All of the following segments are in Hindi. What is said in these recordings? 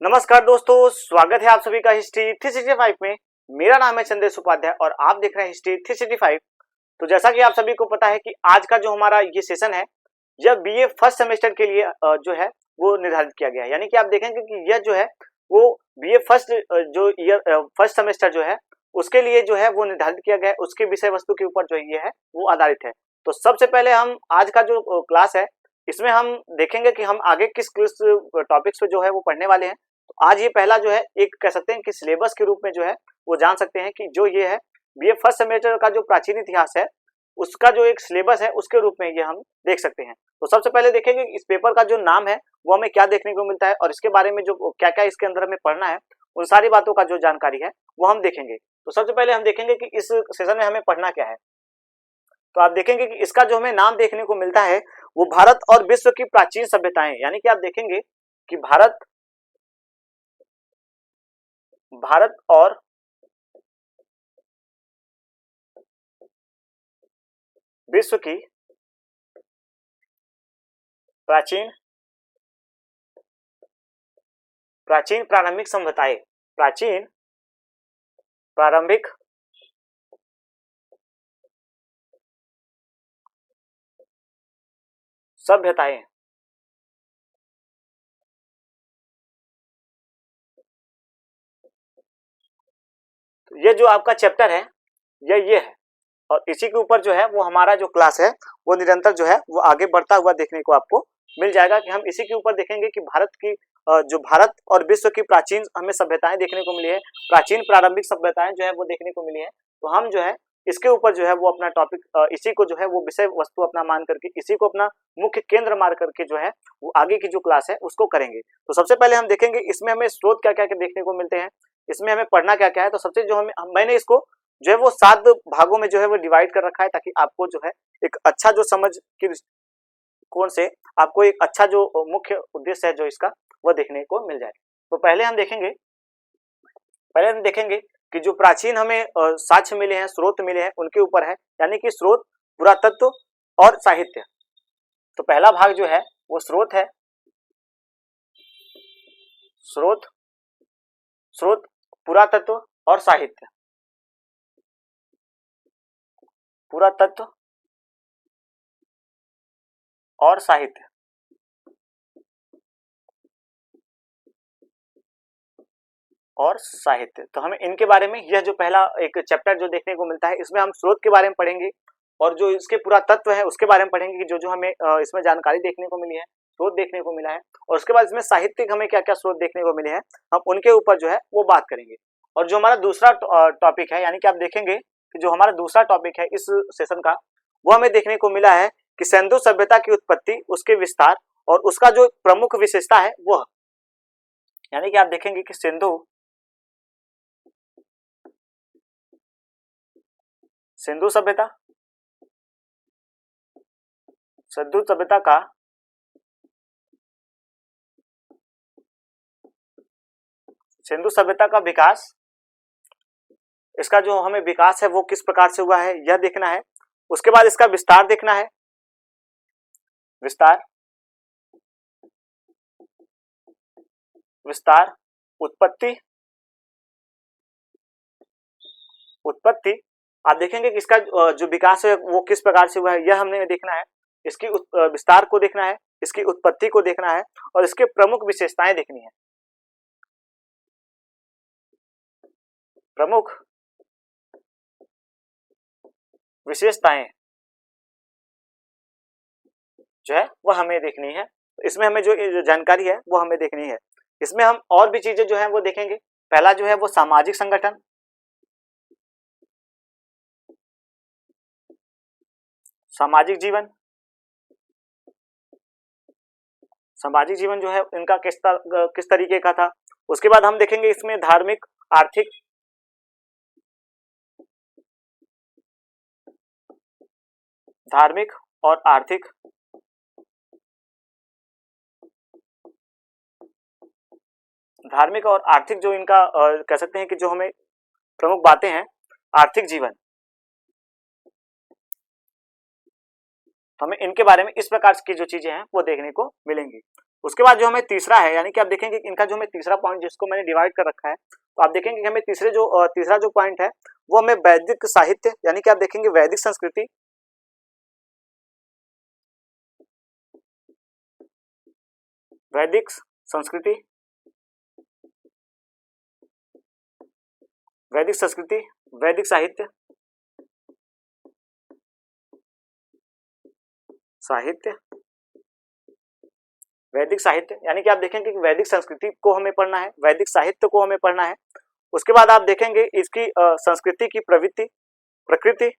नमस्कार दोस्तों, स्वागत है आप सभी का हिस्ट्री 365 में। मेरा नाम है चंदेश उपाध्याय और आप देख रहे हैं हिस्ट्री 365। तो जैसा कि आप सभी को पता है कि आज का जो हमारा ये सेशन है, यह बीए फर्स्ट सेमेस्टर के लिए जो है वो निर्धारित किया गया है। यानी कि आप देखेंगे कि यह जो है वो बीए फर्स्ट जो ईयर फर्स्ट सेमेस्टर जो है उसके लिए जो है वो निर्धारित किया गया है। उसके विषय वस्तु के ऊपर जो ये है वो आधारित है। तो सबसे पहले हम आज का जो क्लास है इसमें हम देखेंगे कि हम आगे किस टॉपिक्स पे जो है वो पढ़ने वाले हैं। तो आज ये पहला जो है एक कह सकते हैं कि सिलेबस के रूप में जो है वो जान सकते हैं कि जो ये है बीए फर्स्ट सेमेस्टर का जो प्राचीन इतिहास है उसका जो एक सिलेबस है उसके रूप में ये हम देख सकते हैं। तो सबसे पहले देखेंगे इस पेपर का जो नाम है वो हमें क्या देखने को मिलता है और इसके बारे में जो क्या क्या इसके अंदर हमें पढ़ना है उन सारी बातों का जो जानकारी है वो हम देखेंगे। तो सबसे पहले हम देखेंगे कि इस सेशन में हमें पढ़ना क्या है। तो आप देखेंगे कि इसका जो हमें नाम देखने को मिलता है वो भारत और विश्व की प्राचीन सभ्यताएं। यानी कि आप देखेंगे कि भारत और विश्व की प्राचीन प्रारंभिक सभ्यताएं। प्राचीन प्रारंभिक सभ्यताएं। तो ये जो आपका चैप्टर है ये है और इसी के ऊपर जो है वो हमारा जो क्लास है वो निरंतर जो है वो आगे बढ़ता हुआ देखने को आपको मिल जाएगा कि हम इसी के ऊपर देखेंगे कि भारत की जो भारत और विश्व की प्राचीन हमें सभ्यताएं देखने को मिली है, प्राचीन प्रारंभिक सभ्यताएं जो है वो देखने को मिली है। तो हम जो है इसके ऊपर जो है वो अपना टॉपिक इसी को जो है वो विषय वस्तु अपना मान करके इसी को अपना मुख्य केंद्र मार करके जो है वो आगे की जो क्लास है उसको करेंगे। तो सबसे पहले हम देखेंगे इसमें हमें स्रोत क्या क्या देखने को मिलते हैं, इसमें हमें पढ़ना क्या क्या है। तो सबसे जो हमें मैंने इसको जो है वो 7 भागों में जो है वो डिवाइड कर रखा है ताकि आपको जो है एक अच्छा जो समझ की कोण से आपको एक अच्छा जो मुख्य उद्देश्य है जो इसका वह देखने को मिल जाए। तो पहले हम देखेंगे कि जो प्राचीन हमें साक्ष्य मिले हैं, स्रोत मिले हैं उनके ऊपर है। यानी कि स्रोत, पुरातत्व और साहित्य। तो पहला भाग जो है वो स्रोत है। स्रोत, पुरातत्व और साहित्य। पुरातत्व और साहित्य। तो हमें इनके बारे में यह जो पहला एक चैप्टर जो देखने को मिलता है इसमें हम स्रोत के बारे में पढ़ेंगे और जो इसके पुरातत्व है उसके बारे में पढ़ेंगे कि जो हमें इसमें जानकारी देखने को मिली है, स्रोत देखने को मिला है। और उसके बाद इसमें साहित्यिक हमें क्या क्या स्रोत देखने को मिले हैं हम उनके ऊपर जो है वो बात करेंगे। और जो हमारा दूसरा टॉपिक है, यानी कि आप देखेंगे कि जो हमारा दूसरा टॉपिक है इस सेशन का वो हमें देखने को मिला है कि सिंधु सभ्यता की उत्पत्ति, उसके विस्तार और उसका जो प्रमुख विशेषता है वह। यानी कि आप देखेंगे कि सिंधु सभ्यता का विकास, इसका जो हमें विकास है वो किस प्रकार से हुआ है यह देखना है। उसके बाद इसका विस्तार देखना है। विस्तार, उत्पत्ति आप देखेंगे कि इसका जो विकास है वो किस प्रकार से हुआ है यह हमने देखना है। इसकी विस्तार को देखना है, इसकी उत्पत्ति को देखना है और इसके प्रमुख विशेषताएं देखनी है। प्रमुख विशेषताएं जो है वो हमें देखनी है। इसमें हमें जो जानकारी है वो हमें देखनी है। इसमें हम और भी चीजें जो है वो देखेंगे। पहला जो है वो सामाजिक संगठन, सामाजिक जीवन जो है इनका किस तरीके का था। उसके बाद हम देखेंगे इसमें धार्मिक, आर्थिक और आर्थिक जो इनका कह सकते हैं कि जो हमें प्रमुख बातें हैं। आर्थिक जीवन, हमें इनके बारे में इस प्रकार की जो चीजें हैं वो देखने को मिलेंगी। उसके बाद जो हमें तीसरा है, यानी कि आप देखेंगे इनका जो हमें तीसरा पॉइंट जिसको मैंने डिवाइड कर रखा है, तो आप देखेंगे कि हमें तीसरा जो पॉइंट है वो हमें वैदिक साहित्य, यानी कि आप देखेंगे वैदिक संस्कृति, वैदिक संस्कृति, वैदिक संस्कृति, वैदिक साहित्य, साहित्य, वैदिक साहित्य, यानी कि आप देखेंगे कि वैदिक संस्कृति को हमें पढ़ना है, वैदिक साहित्य को हमें पढ़ना है। उसके बाद आप देखेंगे इसकी संस्कृति की प्रवृत्ति, प्रकृति,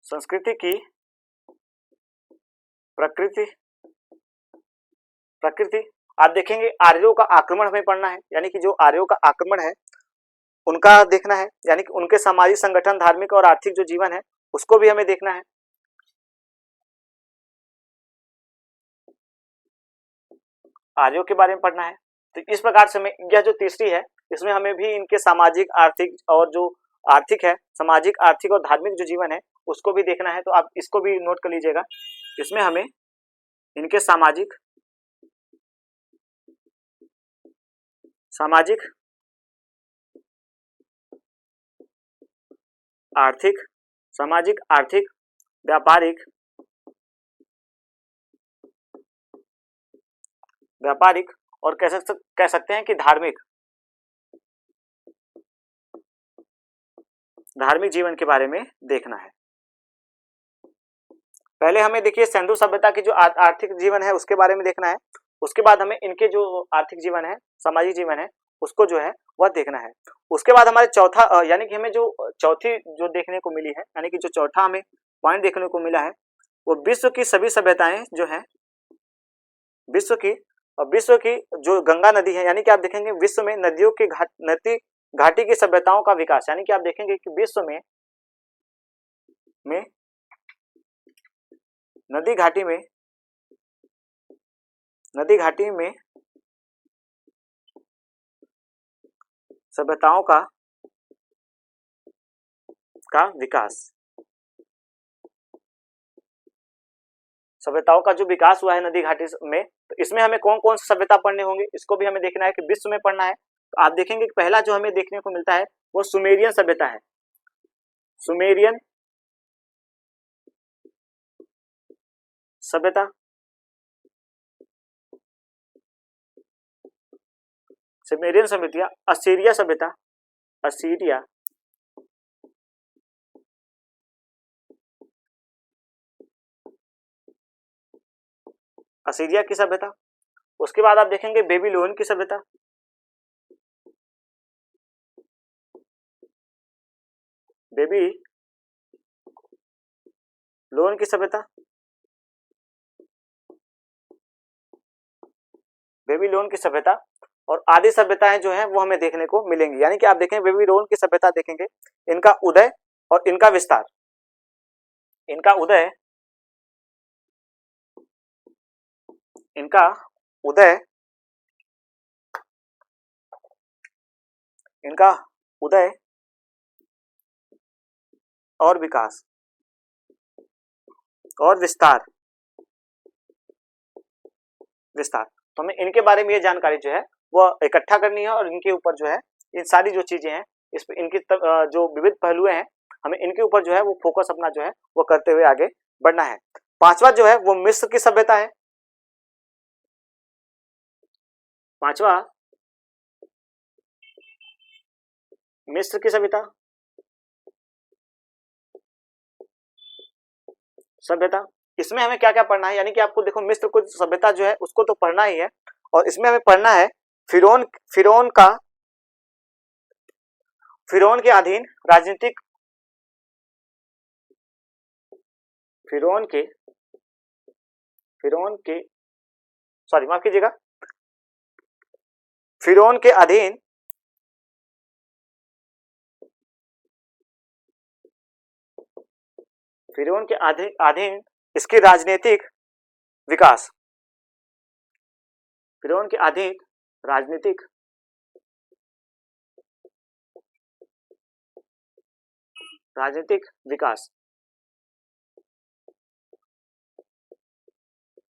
संस्कृति की प्रकृति, प्रकृति। आप देखेंगे आर्यों का आक्रमण हमें पढ़ना है, यानी कि जो आर्यों का आक्रमण है उनका देखना है, यानी कि उनके सामाजिक संगठन, धार्मिक और आर्थिक जो जीवन है उसको भी हमें देखना है। आर्यों के बारे में पढ़ना है। तो इस प्रकार से हमें यह जो तीसरी है इसमें हमें भी इनके सामाजिक, आर्थिक और जो आर्थिक है, सामाजिक, आर्थिक और धार्मिक जो जीवन है उसको भी देखना है। तो आप इसको भी नोट कर लीजिएगा। इसमें हमें इनके सामाजिक, सामाजिक, आर्थिक, सामाजिक, आर्थिक, व्यापारिक, व्यापारिक और कह सकते हैं कि धार्मिक, धार्मिक जीवन के बारे में देखना है। पहले हमें देखिए सिंधु सभ्यता की जो आर्थिक जीवन है उसके बारे में देखना है। उसके बाद हमें इनके जो आर्थिक जीवन है, सामाजिक जीवन है उसको जो है वह देखना है। उसके बाद हमारे चौथा यानी कि हमें जो चौथी जो देखने को मिली है, यानी कि जो चौथा हमें पॉइंट देखने को मिला है वो विश्व की सभी सभ्यताएं जो है, विश्व की जो गंगा नदी है, यानी कि आप देखेंगे विश्व में नदियों के नदी घाटी की सभ्यताओं का विकास, यानी कि आप देखेंगे कि विश्व में नदी घाटी में सभ्यताओं का विकास, सभ्यताओं का जो विकास हुआ है नदी घाटी में, तो इसमें हमें कौन कौन सी सभ्यता पढ़ने होंगे इसको भी हमें देखना है कि विश्व में पढ़ना है। तो आप देखेंगे कि पहला जो हमें देखने को मिलता है वो सुमेरियन सभ्यता है। सुमेरियन सभ्यता, सुमेरियन सभ्यता, असीरिया सभ्यता, असीरिया, असीरिया की सभ्यता। उसके बाद आप देखेंगे बेबीलोन की सभ्यता, बेबीलोन की सभ्यता, बेबीलोन की सभ्यता और आदि सभ्यताएं जो हैं वो हमें देखने को मिलेंगी। यानी कि आप देखें बेबीलोन की सभ्यता देखेंगे, इनका उदय और इनका विस्तार, इनका उदय, इनका उदय, इनका उदय और विकास और विस्तार, विस्तार। तो हमें इनके बारे में ये जानकारी जो है वो इकट्ठा करनी है और इनके ऊपर जो है इन सारी जो चीजें हैं इस इनकी जो विविध पहलू हैं हमें इनके ऊपर जो है वो फोकस अपना जो है वो करते हुए आगे बढ़ना है। पांचवा जो है वो मिस्र की सभ्यता है। पांचवा मिस्र की सभ्यता, सभ्यता। इसमें हमें क्या क्या पढ़ना है, यानी कि आपको देखो मिस्र को सभ्यता जो है उसको तो पढ़ना ही है और इसमें हमें पढ़ना है फिरौन फिरौन के अधीन राजनीतिक, फिरौन के सॉरी माफ कीजिएगा, फिरौन के अधीन इसके राजनीतिक विकास, फिरौन के अधीन राजनीतिक राजनीतिक विकास,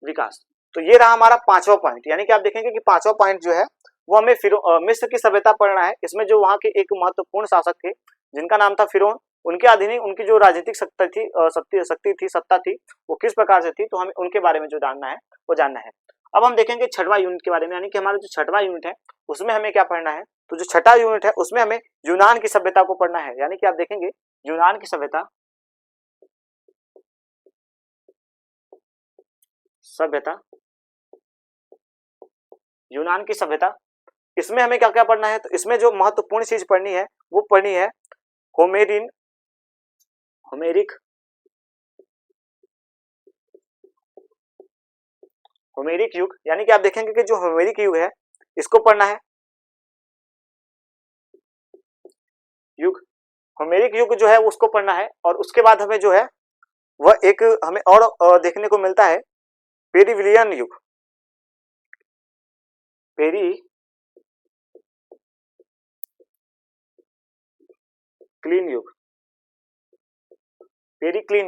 विकास। तो ये रहा हमारा पांचवा पॉइंट, यानी कि आप देखेंगे कि पांचवा पॉइंट जो है वो हमें मिस्र की सभ्यता पढ़ना है। इसमें जो वहां के एक महत्वपूर्ण शासक थे जिनका नाम था फिरौन, उनके अधीन उनकी जो राजनीतिक सत्ता थी वो किस प्रकार से थी, तो हमें उनके बारे में जो जानना है वो जानना है। अब हम देखेंगे छठवां यूनिट के बारे में, यानी कि हमारा जो छठवां यूनिट है उसमें हमें क्या पढ़ना है। तो जो छठा यूनिट है उसमें हमें यूनान की सभ्यता को पढ़ना है, यानी कि आप देखेंगे यूनान की सभ्यता, यूनान की सभ्यता। इसमें हमें क्या क्या पढ़ना है, तो इसमें जो महत्वपूर्ण चीज पढ़नी है वो पढ़नी है होमेरिक युग, यानी कि आप देखेंगे कि जो होमेरिक युग है इसको पढ़ना है। होमेरिक युग जो है उसको पढ़ना है, और उसके बाद हमें जो है वह एक हमें और देखने को मिलता है पेरिविलियन युग, पेरिक्लीन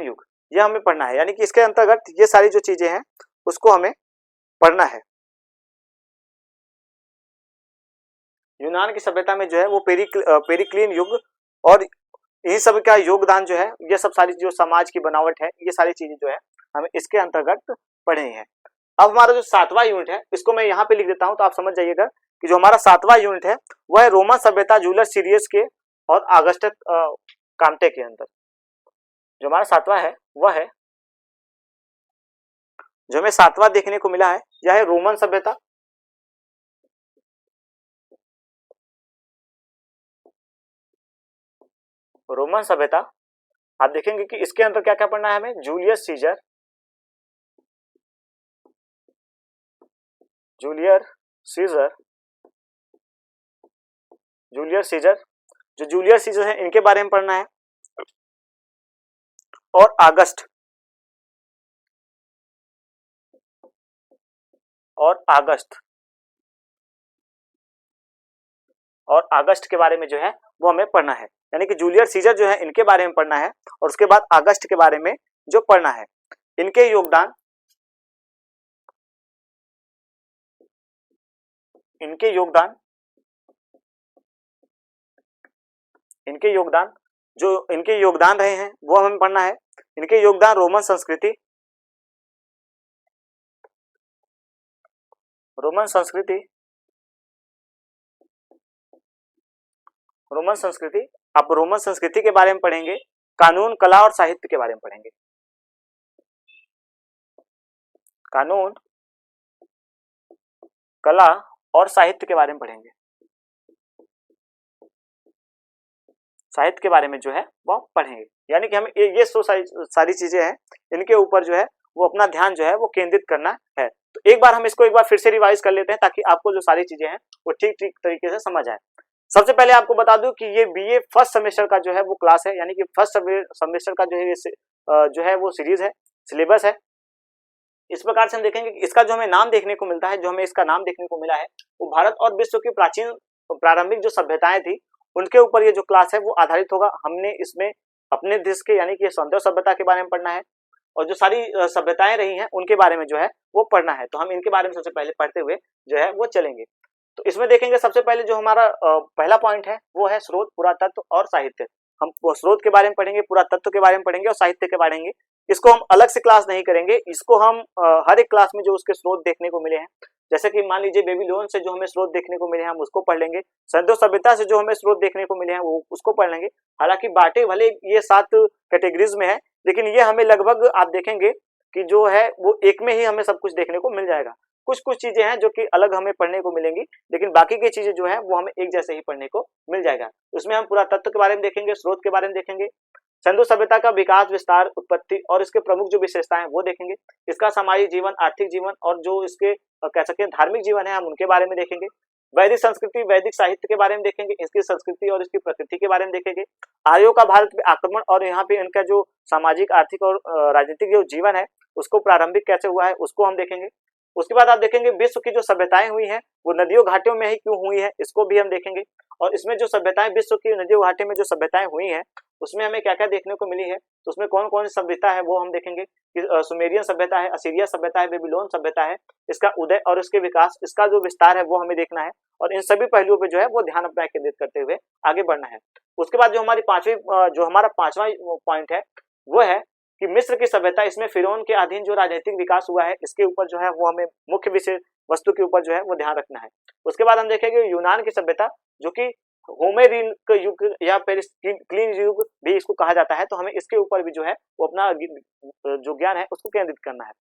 युग, यह हमें पढ़ना है। यानी कि इसके अंतर्गत ये सारी जो चीजें हैं उसको हमें पढ़ना है। यूनान की सभ्यता में जो है वो पेरिक्लीन युग, और इन सब का योगदान जो है, ये सब सारी जो समाज की बनावट है, ये सारी चीजें जो है हमें इसके अंतर्गत पढ़नी है। अब हमारा जो सातवां यूनिट है इसको मैं यहाँ पे लिख देता हूं, तो आप समझ जाइएगा कि जो हमारा सातवां यूनिट है वह है रोमन सभ्यता जूलियस सीरियस के और अगस्टस काम्टे के अंदर। जो हमारा सातवां है वह है, जो हमें सातवां देखने को मिला है यह है रोमन सभ्यता, आप देखेंगे कि इसके अंदर क्या क्या पढ़ना है हमें, जूलियस सीजर, जो जूलियस सीजर है इनके बारे में पढ़ना है, और अगस्त के बारे में जो है वो हमें पढ़ना है। यानी कि जूलियस सीजर जो है इनके बारे में पढ़ना है, और उसके बाद अगस्त के बारे में जो पढ़ना है, इनके योगदान जो इनके योगदान रहे हैं वो हमें पढ़ना है। इनके योगदान रोमन संस्कृति, आप रोमन संस्कृति के बारे में पढ़ेंगे, कानून, कला और साहित्य के बारे में पढ़ेंगे, कानून, कला और साहित्य के बारे में पढ़ेंगे। साहित्य के बारे में जो है वो पढ़ेंगे, यानी कि हमें ये सारी चीजें हैं, इनके ऊपर जो है वो अपना ध्यान जो है वो केंद्रित करना है। तो एक बार हम इसको एक बार फिर से रिवाइज कर लेते हैं ताकि आपको जो सारी चीजें हैं वो ठीक ठीक तरीके से समझ आए। सबसे पहले आपको बता दूं कि ये बीए फर्स्ट सेमेस्टर का जो है वो क्लास है, यानी कि फर्स्ट सेमेस्टर का जो है वो सीरीज है, सिलेबस है। इस प्रकार से हम देखेंगे कि इसका जो हमें नाम देखने को मिलता है, जो हमें इसका नाम देखने को मिला है वो भारत और विश्व की प्रारंभिक जो सभ्यताएं थी उनके ऊपर ये जो क्लास है वो आधारित होगा। हमने इसमें अपने देश के यानी कि सौंदर्य सभ्यता के बारे में पढ़ना है, और जो सारी सभ्यताएं रही हैं उनके बारे में जो है वो पढ़ना है। तो हम इनके बारे में सबसे पहले पढ़ते हुए जो है वो चलेंगे। तो इसमें देखेंगे सबसे पहले जो हमारा पहला पॉइंट है वो है स्रोत, पुरातत्व और साहित्य। हम स्रोत के बारे में पढ़ेंगे, पुरातत्व के बारे में पढ़ेंगे और साहित्य के बारे में। इसको हम अलग से क्लास नहीं करेंगे, इसको हम हर एक क्लास में जो उसके स्रोत देखने को मिले हैं, जैसे कि मान लीजिए बेबीलोन से जो हमें स्रोत देखने को मिले हैं हम उसको पढ़ लेंगे, सिंधु सभ्यता से जो हमें स्रोत देखने को मिले हैं वो उसको पढ़ लेंगे। हालांकि बांटे भले ये 7 कैटेगरीज में है, लेकिन ये हमें लगभग आप देखेंगे कि जो है वो एक में ही हमें सब कुछ देखने को मिल जाएगा। कुछ चीजें हैं जो कि अलग हमें पढ़ने को मिलेंगी, लेकिन बाकी की चीजें जो है वो हमें एक जैसे ही पढ़ने को मिल जाएगा। उसमें हम पुरातत्व के बारे में देखेंगे, स्रोत के बारे में देखेंगे, सिंधु सभ्यता का विकास, विस्तार, उत्पत्ति और इसके प्रमुख जो विशेषताएं वो देखेंगे, इसका सामाजिक जीवन, आर्थिक जीवन और जो इसके कह सकते हैं धार्मिक जीवन है हम उनके बारे में देखेंगे। वैदिक संस्कृति, वैदिक साहित्य के बारे में देखेंगे, इसकी संस्कृति और इसकी प्रकृति के बारे में देखेंगे। आर्यों का भारत पे आक्रमण और यहाँ पे इनका जो सामाजिक, आर्थिक और राजनीतिक जो जीवन है उसको प्रारंभिक कैसे हुआ है उसको हम देखेंगे। उसके बाद आप देखेंगे विश्व की जो सभ्यताएं हुई हैं वो नदियों घाटियों में ही क्यों हुई है, इसको भी हम देखेंगे। और इसमें जो सभ्यताएं विश्व की नदियों घाटी में जो सभ्यताएं हुई हैं उसमें हमें क्या क्या देखने को मिली है, तो उसमें कौन कौन सी सभ्यता है वो हम देखेंगे कि सुमेरियन सभ्यता है, असीरिया सभ्यता है, बेबीलोन सभ्यता है, इसका उदय और इसके विकास, इसका जो विस्तार है वो हमें देखना है और इन सभी पहलुओं पे जो है वो ध्यान अपना केंद्रित करते हुए आगे बढ़ना है। उसके बाद जो हमारी जो हमारा पांचवा पॉइंट है वो है कि मिस्र की सभ्यता, इसमें फिरौन के अधीन जो राजनीतिक विकास हुआ है इसके ऊपर जो है वो हमें मुख्य विषय वस्तु के ऊपर जो है वो ध्यान रखना है। उसके बाद हम देखेंगे यूनान की सभ्यता जो कि होमेरिक युग या फिर क्लीन युग भी इसको कहा जाता है, तो हमें इसके ऊपर भी जो है वो अपना जो ज्ञान है उसको केंद्रित करना है।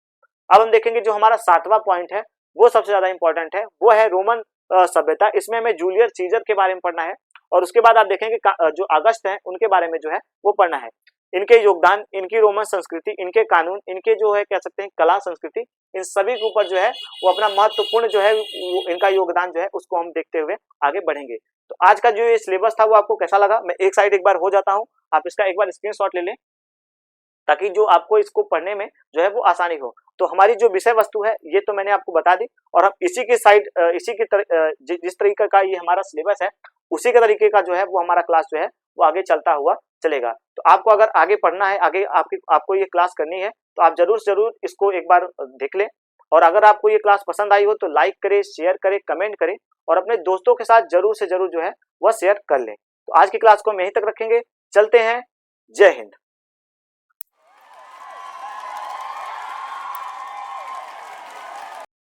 अब हम देखेंगे जो हमारा सातवां पॉइंट है वो सबसे ज्यादा इंपॉर्टेंट है, वो है रोमन सभ्यता। इसमें हमें जूलियस सीजर के बारे में पढ़ना है और उसके बाद आप देखेंगे जो अगस्त है उनके बारे में जो है वो पढ़ना है, इनके योगदान, इनकी रोमन संस्कृति, इनके कानून, इनके जो है कह सकते हैं कला संस्कृति, इन सभी के ऊपर जो है वो अपना महत्वपूर्ण जो है इनका योगदान जो है उसको हम देखते हुए आगे बढ़ेंगे। तो आज का जो ये सिलेबस था वो आपको कैसा लगा, मैं एक साइड एक बार हो जाता हूँ, आप इसका एक बार स्क्रीनशॉट ले लें ताकि जो आपको इसको पढ़ने में जो है वो आसानी हो। तो हमारी जो विषय वस्तु है ये तो मैंने आपको बता दी और हम इसी की साइड इसी की जिस तरीके का ये हमारा सिलेबस है उसी के तरीके का जो है वो हमारा क्लास जो है वो आगे चलता हुआ चलेगा। तो आपको अगर आगे पढ़ना है, आगे आपको ये क्लास करनी है तो आप जरूर इसको एक बार देख लें और अगर आपको ये क्लास पसंद आई हो तो लाइक करें, शेयर करें, कमेंट करें और अपने दोस्तों के साथ जरूर से जरूर जो है वह शेयर कर लें। तो आज की क्लास को हम यहीं तक रखेंगे, चलते हैं, जय हिंद।